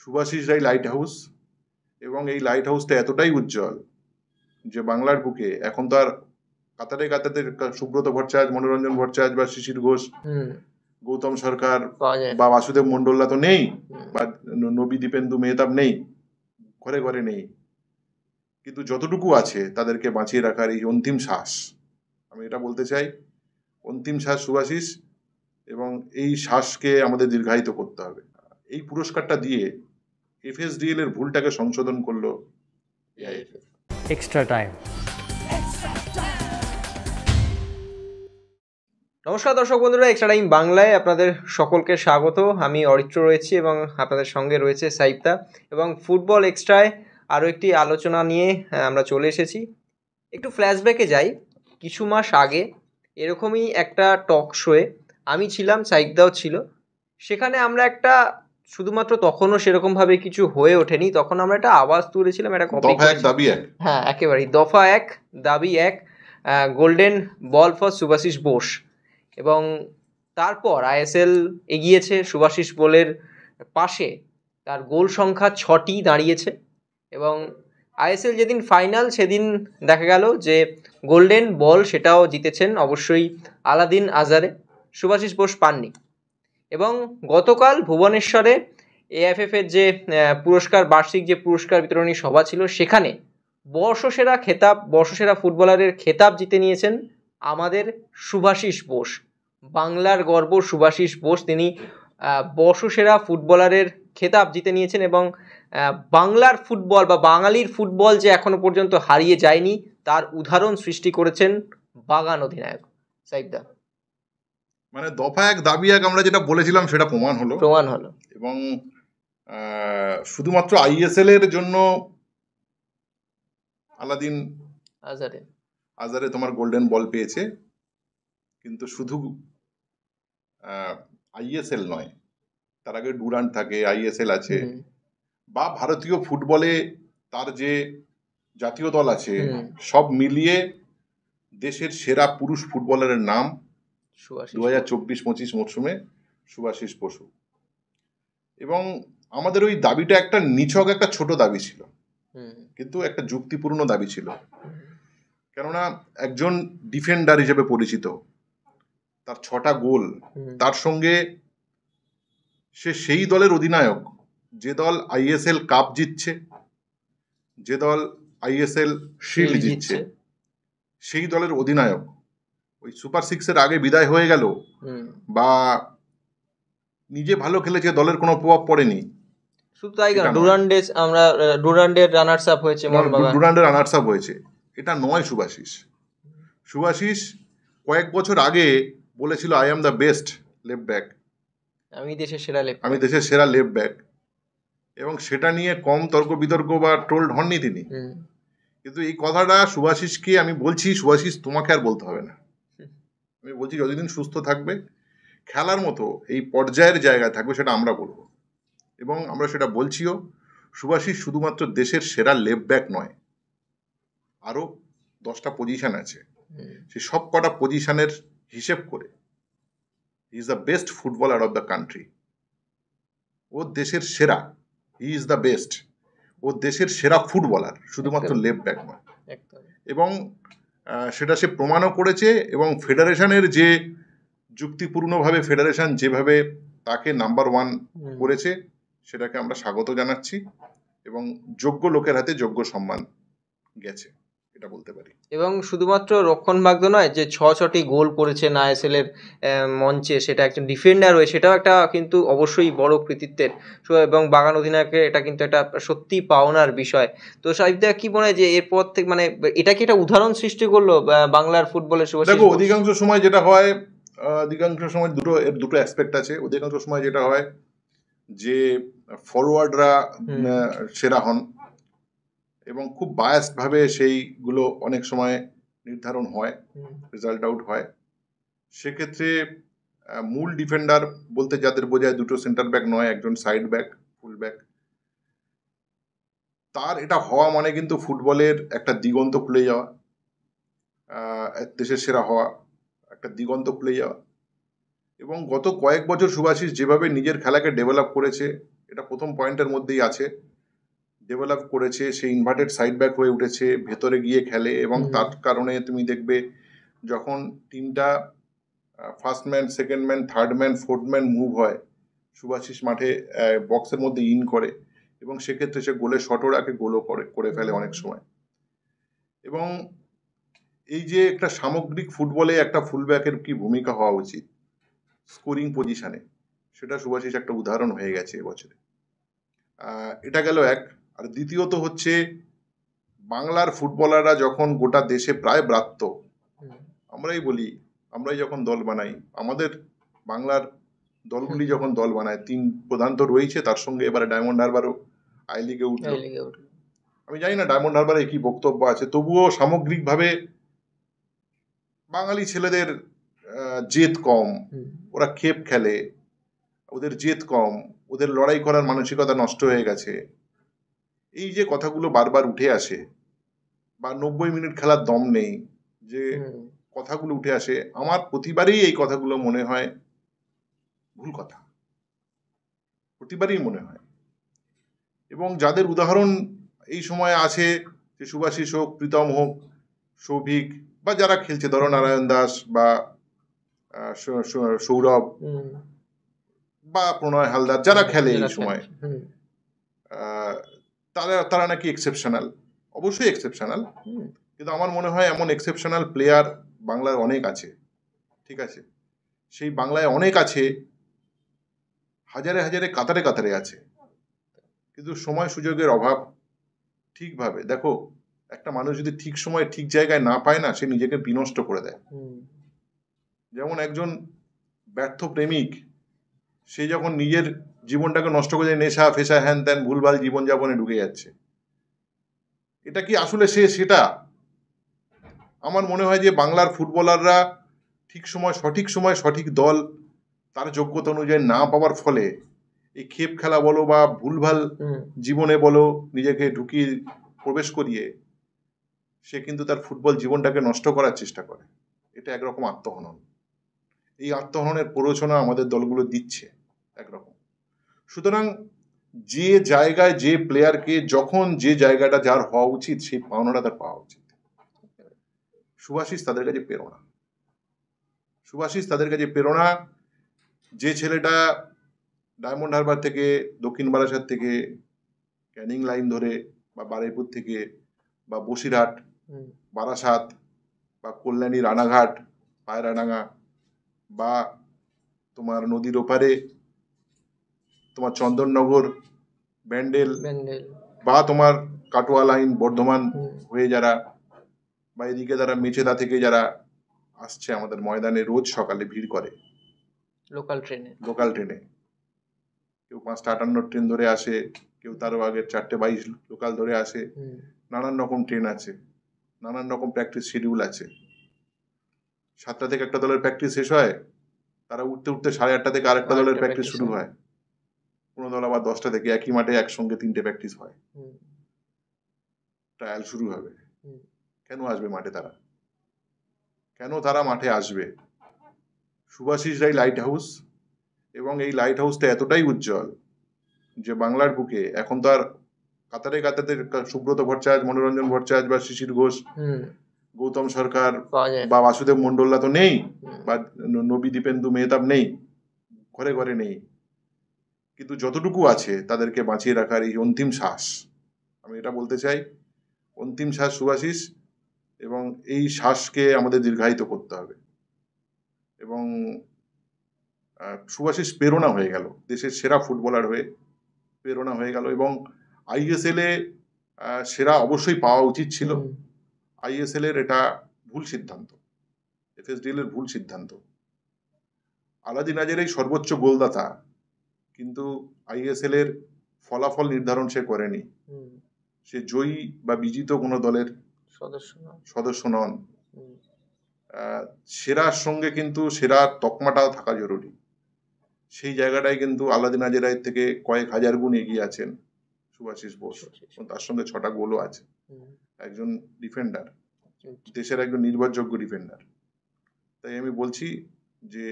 শুভাশিস রায় light house, এবং এই light হাউসটা এতটাই উজ্জ্বল যে বাংলার বুকে এখন তো আর কাতারে কাতারে সুব্রত ভট্টাচার্য, মনোরঞ্জন ভট্টাচার্য বা শিশির ঘোষ, গৌতম সরকার বা বাসুদেব মন্ডলরা তো নেই, বা নবী দীপেন্দু মেহতাব নেই, ঘরে ঘরে নেই, কিন্তু যতটুকু আছে তাদেরকে বাঁচিয়ে রাখার এই অন্তিম শ্বাস, আমি এটা বলতে চাই, অন্তিম শ্বাস শুভাশিস, এবং এই শ্বাসকে আমাদের দীর্ঘায়িত করতে হবে। এই পুরস্কারটা দিয়ে এফএসডিএল এর ভুলটাকে সংশোধন করলো এক্সট্রা টাইম। নমস্কার দর্শক বন্ধুরা, এক্সট্রা টাইম বাংলায় আপনাদের সকলকে স্বাগত। আমি অরিত্র রয়েছি এবং আপনাদের সঙ্গে রয়েছে সাইফদা, এবং ফুটবল এক্সট্রায় আরও একটি আলোচনা নিয়ে আমরা চলে এসেছি। একটু ফ্ল্যাশব্যাকে যাই, কিছু মাস আগে এরকমই একটা টক শোয়ে আমি ছিলাম, সাইফদাও ছিল। সেখানে আমরা একটা শুধুমাত্র তখনও সেরকমভাবে কিছু হয়ে ওঠেনি, তখন আমরা একটা আওয়াজ তুলেছিলাম, একটা কপি, হ্যাঁ একেবারেই দফা এক দাবি এক, golden ball for Shubhashis Bose. এবং তারপর আইএসএল এগিয়েছে, শুভাশিস বোলের পাশে তার গোল সংখ্যা 6টি দাঁড়িয়েছে, এবং আইএসএল যেদিন ফাইনাল সেদিন দেখা গেল যে গোল্ডেন বল সেটাও জিতেছেন অবশ্যই আলাদিন আজারে, শুভাশিস বোস পাননি। এবং গতকাল ভুবনেশ্বরে এএফএফ এর যে পুরস্কার, বার্ষিক যে পুরস্কার বিতরণী সভা ছিল, সেখানে বর্ষসেরা খেতাব, বর্ষসেরা ফুটবলারের খেতাব জিতে নিয়েছেন আমাদের শুভাশিস বোস, বাংলার গর্ব শুভাশিস বোস। তিনি বর্ষসেরা ফুটবলারের খেতাব জিতে নিয়েছেন, এবং বাংলার ফুটবল বা বাঙালির ফুটবল যে এখনো পর্যন্ত হারিয়ে যায়নি তার উদাহরণ সৃষ্টি করেছেন বাগান অধিনায়ক সাইফদা। মানে দফা এক দাবি এক আমরা যেটা বলেছিলাম সেটা প্রমাণ হলো, এবং শুধুমাত্র আইএসএল এর জন্য আলাদিন আজারে তোমার গোল্ডেন বল পেয়েছে, কিন্তু শুধু আইএসএল নয়, তার আগে ডুরান্ট থাকে, আইএসএল আছে, বা ভারতীয় ফুটবলে তার যে জাতীয় দল আছে, সব মিলিয়ে দেশের সেরা পুরুষ ফুটবলারের নাম 2024-25 মরশুমে শুভাশিস বসু। এবং আমাদের ওই দাবিটা একটা নিছক একটা ছোট দাবি ছিল, কিন্তু একটা যুক্তিপূর্ণ দাবি ছিল, কেননা একজন ডিফেন্ডার হিসেবে পরিচিত, তার 6টা গোল, তার সঙ্গে সে সেই দলের অধিনায়ক যে দল আইএসএল কাপ জিতছে, যে দল আইএসএল শিল্ড জিতছে, সেই দলের অধিনায়ক ওই সুপার সিক্সের আগে বিদায় হয়ে গেল, বা নিজে ভালো খেলেছে, দলের কোনো প্রভাব পড়েনি, শুধু তাই কেন, ডুরান্ডের রানার্স আপ হয়েছে, এটা নয়। শুভাশিস কয়েক বছর আগে বলেছিল I am the best left back, আমি দেশের সেরা লেফট ব্যাক, এবং সেটা নিয়ে কম তর্ক বিতর্ক বা ট্রোলড হননি তিনি। কিন্তু এই কথাটা শুভাশিসকে আমি বলছি, শুভাশিস তোমাকে আর বলতে হবে না, আমি বলছি যতদিন সুস্থ থাকবে, খেলার মতো এই পর্যায়ের জায়গায় থাকবে, সেটা আমরা বলবো, এবং আমরা সেটা বলছিও। শুভাশিস শুধুমাত্র দেশের সেরা লেফট ব্যাক নয়, আরো 10টা পজিশন আছে, সেই সব কটা পজিশনের হিসেব করে he is the best footballer of the country. ও দেশের সেরা, হি ইজ দ্য বেস্ট, ও দেশের সেরা ফুটবলার, শুধুমাত্র লেফট ব্যাক নয়। এবং সেটা সে প্রমাণও করেছে, এবং ফেডারেশনের যে যুক্তিপূর্ণভাবে ফেডারেশন যেভাবে তাকে নাম্বার 1 করেছে, সেটাকে আমরা স্বাগত জানাচ্ছি, এবং যোগ্য লোকের হাতে যোগ্য সম্মান গেছে, এটা বলতে পারি। এবং শুধুমাত্র রক্ষণভাগ্য নয়, যে 6টি গোল করেছেন আইএসএল এর মঞ্চে, সেটা একজন ডিফেন্ডার হয়ে, সেটাও একটা কিন্তু অবশ্যই বড় কৃতিত্বের, এবং বাগান অধিনায়কের এটা কিন্তু একটা সত্যি পাওনার বিষয়। তো সাইফদা কি মনে হয় যে এরপর থেকে মানে এটা কি একটা উদাহরণ সৃষ্টি করলো বাংলার ফুটবলের? দেখো, অধিকাংশ সময় যেটা হয়, দুটো অ্যাসপেক্ট আছে। অধিকাংশ সময় যেটা হয় যে ফরওয়ার্ডরা সেরা হন, এবং খুব বায়াসড ভাবে সেইগুলো অনেক সময় নির্ধারণ হয়, রেজাল্ট আউট হয়। সেক্ষেত্রে মূল ডিফেন্ডার বলতে যাদের বোঝায় দুটো সেন্টার ব্যাক নয়, একজন সাইড ব্যাক, ফুল ব্যাক, তার এটা হওয়া মানে কিন্তু ফুটবলের একটা দিগন্ত খুলে যাওয়া, দেশের সেরা হওয়া, একটা দিগন্ত খুলে যাওয়া। এবং গত কয়েক বছর শুভাশিস যেভাবে নিজের খেলাকে ডেভেলপ করেছে, এটা প্রথম পয়েন্টের মধ্যেই আছে। ডেভেলপ করেছে, সে ইনভার্টেড সাইড ব্যাক হয়ে উঠেছে, ভেতরে গিয়ে খেলে, এবং তার কারণে তুমি দেখবে যখন টিমটা first man, second man, third man, fourth man move হয়, সুভাশিস মাঠে বক্সের মধ্যে ইন করে, এবং সেক্ষেত্রে সে গোলে শটও রাখে, গোলও করে ফেলে অনেক সময়। এবং এই যে একটা সামগ্রিক ফুটবলে একটা ফুলব্যাকের কি ভূমিকা হওয়া উচিত স্কোরিং পজিশনে, সেটা সুভাশিস একটা উদাহরণ হয়ে গেছে এবছরে। এটা গেল এক। আর দ্বিতীয়ত হচ্ছে বাংলার ফুটবলাররা যখন গোটা দেশে প্রায় ব্রাত্য, আমরাই যখন দল বানাই, আমাদের বাংলার দলগুলি যখন দল বানায়, 3 প্রধান তো রয়েছে, তার সঙ্গে এবারে ডায়মন্ড হারবারও আই লিগে উঠলো। আমি জানি না ডায়মন্ড হারবারে কি বক্তব্য আছে, তবুও সামগ্রিকভাবে বাঙালি ছেলেদের জেদ কম, ওরা খেপ খেলে, ওদের জেদ কম, ওদের লড়াই করার মানসিকতা নষ্ট হয়ে গেছে। এই যে কথাগুলো বারবার উঠে আসে, বা 90 মিনিট খেলার দম নেই, যে কথাগুলো উঠে আসে, আমার প্রতিবারই এই কথাগুলো মনে হয় ভুল কথা, প্রতিবারই মনে হয়। এবং যাদের উদাহরণ এই সময় আছে, যে সুভাশিস হোক, প্রীতম হোক, সৌভিক, বা যারা খেলছে, ধরো নারায়ণ দাস বা সৌরভ বা প্রণয় হালদার, যারা খেলে এই সময়, তারা নাকি এক্সেপশনাল। অবশ্যই এক্সেপশনাল, কিন্তু আমার মনে হয় এমন এক্সেপশনাল প্লেয়ার বাংলার অনেক আছে, ঠিক আছে? সেই বাংলায় অনেক আছে, হাজারে হাজারে, কাতারে কাতারে আছে, কিন্তু সময় সুযোগের অভাব। ঠিকভাবে দেখো, একটা মানুষ যদি ঠিক সময় ঠিক জায়গায় না পায় না, সে নিজেকে বিনষ্ট করে দেয়। যেমন একজন ব্যর্থ প্রেমিক, সে যখন নিজের জীবনটাকে নষ্ট করে দেয়, নেশা ফেশা হ্যান ত্যান ভুলভাল জীবনযাপনে ঢুকে যাচ্ছে, এটা কি আসলে সেটা? আমার মনে হয় যে বাংলার ফুটবলাররা ঠিক সময় সঠিক দল তার যোগ্যতা অনুযায়ী না পাওয়ার ফলে এই খেপ খেলা বলো বা ভুলভাল জীবনে বলো, নিজেকে ঢুকিয়ে প্রবেশ করিয়ে সে কিন্তু তার ফুটবল জীবনটাকে নষ্ট করার চেষ্টা করে। এটা একরকম আত্মহনন। এই আত্মহননের প্ররোচনা আমাদের দলগুলো দিচ্ছে একরকম। সুতরাং যে জায়গায় যে প্লেয়ারকে যখন যে জায়গাটা যার হওয়া উচিত, সেই পাওনাটা তার পাওয়া উচিত। সুভাশিস তাদের কাছে প্রেরণা। যে ছেলেটা ডায়মন্ড হারবার থেকে, দক্ষিণ বারাসাত থেকে, ক্যানিং লাইন ধরে, বা বারুইপুর থেকে, বা বসিরহাট, বারাসাত, বা কল্যাণী, রানাঘাট, পায়রাডাঙ্গা, বা তোমার নদীর ওপারে তোমার চন্দননগর, ব্যান্ডেল, বা তোমার কাটোয়া লাইন, বর্ধমান হয়ে যারা, বা এদিকে যারা মেচেদা থেকে যারা আসছে আমাদের ময়দানে রোজ সকালে ভিড় করে লোকাল ট্রেনে, কেউ 5:58 ট্রেন ধরে আসে, কেউ তারও আগে 4:22 লোকাল ধরে আসে। নানান রকম ট্রেন আছে, নানান রকম প্র্যাকটিস শিডিউল আছে। 7টা থেকে একটা দলের প্র্যাকটিস শেষ হয়, তারা উঠতে 8:30 থেকে আরেকটা দলের প্র্যাকটিস শুরু হয়। কোনো দল আবার 10টা থেকে একই মাঠে একসঙ্গে 3টে প্র্যাকটিস হয়, ট্রায়াল শুরু হবে। কেন আসবে মাঠে তারা? মাঠে আসবে? সুভাশিস রায় লাইট হাউস, এবং এই লাইট হাউসটা এতটাই উজ্জ্বল যে বাংলার বুকে এখন তো আর কাতারে কাতারে সুব্রত ভট্টাচার্য, মনোরঞ্জন ভট্টাচার্য, বা শিশির ঘোষ, গৌতম সরকার, বা বাসুদেব মন্ডলরা তো নেই, বা নবী দীপেন্দু মেহতাব নেই, ঘরে ঘরে নেই। কিন্তু যতটুকু আছে তাদেরকে বাঁচিয়ে রাখার এই অন্তিম শ্বাস, আমি এটা বলতে চাই, অন্তিম শ্বাস সুভাশিস, এবং এই শ্বাসকে আমাদের দীর্ঘায়িত করতে হবে। এবং সুভাশিস প্রেরণা হয়ে গেল, দেশের সেরা ফুটবলার হয়ে প্রেরণা হয়ে গেল। এবং আইএসএল এ সেরা অবশ্যই পাওয়া উচিত ছিল। আইএসএল এর এটা ভুল সিদ্ধান্ত, এফএসডিএল এর ভুল সিদ্ধান্ত। আলাদিন আজের এই সর্বোচ্চ গোলদাতা, কিন্তু আইএসএল এর ফলাফল নির্ধারণ সে করেনি। সে জয়ী বা বিজিত কোনো দলের সদস্য নন। সেরার সঙ্গে কিন্তু সেরা তকমাটাও থাকা জরুরি। সেই জায়গাটায় কিন্তু আলাদিন আজের থেকে কয়েক হাজার গুণ এগিয়ে আছেন সুভাশিস বোস, তার সঙ্গে 6টা গোলও আছে। একজন ডিফেন্ডার, দেশের একজন নির্ভরযোগ্য ডিফেন্ডার। তাই আমি বলছি যে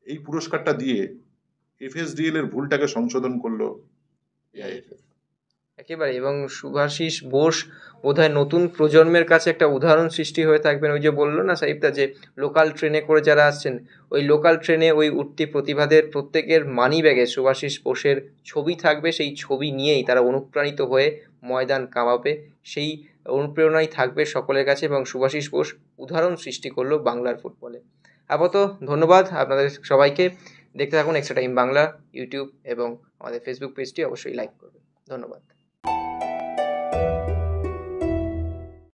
এই পুরস্কারটা দিয়ে FSDL এর ভুলটাকে সংশোধন করলো AIFF। একেবারে। এবং শুভাশিস বোস বোধহয় নতুন প্রজন্মের কাছে একটা উদাহরণ সৃষ্টি হয়ে থাকবেন। ওই যে বললো না সাহিবদা যে লোকাল ট্রেনে করে যারা আসছেন, ওই লোকাল ট্রেনে ওই উঠতি প্রতিভাদের প্রত্যেকের মানি ব্যাগে শুভাশিস বোসের ছবি থাকবে। সেই ছবি নিয়েই তারা অনুপ্রাণিত হয়ে ময়দান কাঁপাবে। সেই অনুপ্রেরণাই থাকবে সকলের কাছে এবং শুভাশিস বোস উদাহরণ সৃষ্টি করলো বাংলার ফুটবলে। আপাতত ধন্যবাদ আপনাদের সবাইকে। দেখতে থাকুন এক্সট্রা টাইম বাংলা ইউটিউব এবং আমাদের ফেসবুক পেজটি অবশ্যই লাইক করবেন। ধন্যবাদ।